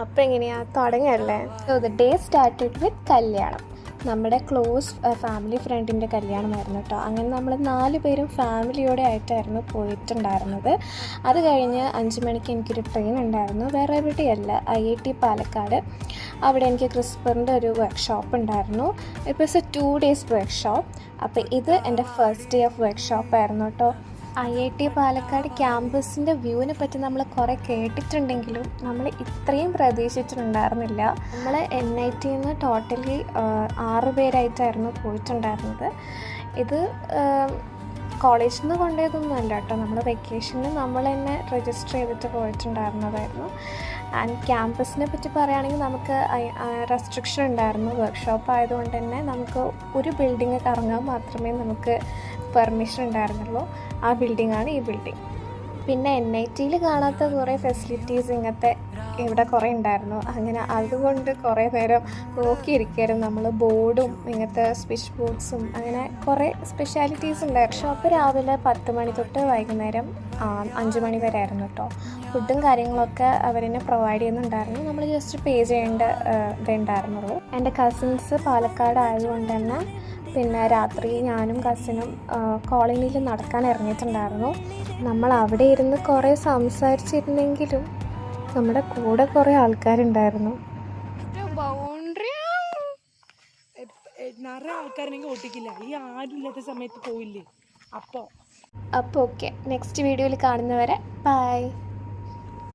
അപ്പോൾ എങ്ങനെയാണ് തുടങ്ങല്ലേ? So the day started with കല്യാണം. നമ്മുടെ ക്ലോസ് ഫാമിലി ഫ്രണ്ടിൻ്റെ കല്യാണമായിരുന്നു കേട്ടോ. അങ്ങനെ നമ്മൾ 4 പേരും ഫാമിലിയോടെ ആയിട്ടായിരുന്നു പോയിട്ടുണ്ടായിരുന്നത്. അത് കഴിഞ്ഞ് 5 മണിക്ക് എനിക്കൊരു ട്രെയിൻ ഉണ്ടായിരുന്നു. വേറെ എവിടെയല്ല, IIT പാലക്കാട്. അവിടെ എനിക്ക് ക്രിസ്പറിൻ്റെ ഒരു വർക്ക്ഷോപ്പ് ഉണ്ടായിരുന്നു. It was A 2 days workshop. അപ്പോൾ ഇത് എൻ്റെ ഫസ്റ്റ് ഡേ ഓഫ് വർക്ക്ഷോപ്പായിരുന്നു കേട്ടോ. IIT പാലക്കാട് ക്യാമ്പസിൻ്റെ വ്യൂവിനെ പറ്റി നമ്മൾ കുറേ കേട്ടിട്ടുണ്ടെങ്കിലും നമ്മൾ ഇത്രയും പ്രതീക്ഷിച്ചിട്ടുണ്ടായിരുന്നില്ല. നമ്മൾ NITയിൽ നിന്ന് ടോട്ടലി 6 പേരായിട്ടായിരുന്നു പോയിട്ടുണ്ടായിരുന്നത്. ഇത് കോളേജിൽ നിന്ന് കൊണ്ടുപോയതൊന്നുമല്ല കേട്ടോ. നമ്മൾ വെക്കേഷന് നമ്മൾ തന്നെ രജിസ്റ്റർ ചെയ്തിട്ട് പോയിട്ടുണ്ടായിരുന്നതായിരുന്നു. ആൻഡ് ക്യാമ്പസിനെ പറ്റി പറയുകയാണെങ്കിൽ നമുക്ക് റെസ്ട്രിക്ഷൻ ഉണ്ടായിരുന്നു. വർക്ക്ഷോപ്പ് ആയതുകൊണ്ട് തന്നെ നമുക്ക് ഒരു ബിൽഡിങ് കറങ്ങാൻ മാത്രമേ നമുക്ക് പെർമിഷൻ ഉണ്ടായിരുന്നുള്ളൂ. ആ ബിൽഡിങ്ങാണ് ഈ ബിൽഡിങ്. പിന്നെ NITയിൽ കാണാത്ത കുറേ ഫെസിലിറ്റീസ് ഇങ്ങനത്തെ ഇവിടെ കുറേ ഉണ്ടായിരുന്നു. അങ്ങനെ അതുകൊണ്ട് കുറേ നേരം നോക്കിയിരിക്കുകയായിരുന്നു നമ്മൾ. ബോർഡും ഇങ്ങനത്തെ സ്വിച്ച് ബോർഡ്സും അങ്ങനെ കുറേ സ്പെഷ്യാലിറ്റീസ് ഉണ്ടായിരുന്നു. ഷോപ്പ് രാവിലെ 10 മണി തൊട്ട് വൈകുന്നേരം 5 മണി വരെ ആയിരുന്നു കേട്ടോ. ഫുഡും കാര്യങ്ങളൊക്കെ അവരെന്നെ പ്രൊവൈഡ് ചെയ്യുന്നുണ്ടായിരുന്നു. നമ്മൾ ജസ്റ്റ് പേ ചെയ്യേണ്ട ഇതുണ്ടായിരുന്നുള്ളൂ. എൻ്റെ കസിൻസ് പാലക്കാട് ആയതുകൊണ്ട് തന്നെ പിന്നെ രാത്രി ഞാനും കസിനും കോളനിയിൽ നടക്കാൻ ഇറങ്ങിയിട്ടുണ്ടായിരുന്നു. നമ്മൾ അവിടെ ഇരുന്ന് കുറേ സംസാരിച്ചിരുന്നെങ്കിലും നമ്മുടെ കൂടെ കുറേ ആൾക്കാരുണ്ടായിരുന്നു. നിറയെ ആൾക്കാരുണ്ടെങ്കിൽ ഓട്ടിക്കില്ല. ഈ ആരും ഇല്ലാത്ത സമയത്ത് പോയില്ലേ. അപ്പോൾ ഓക്കെ, നെക്സ്റ്റ് വീഡിയോയിൽ കാണുന്നവരെ ബൈ.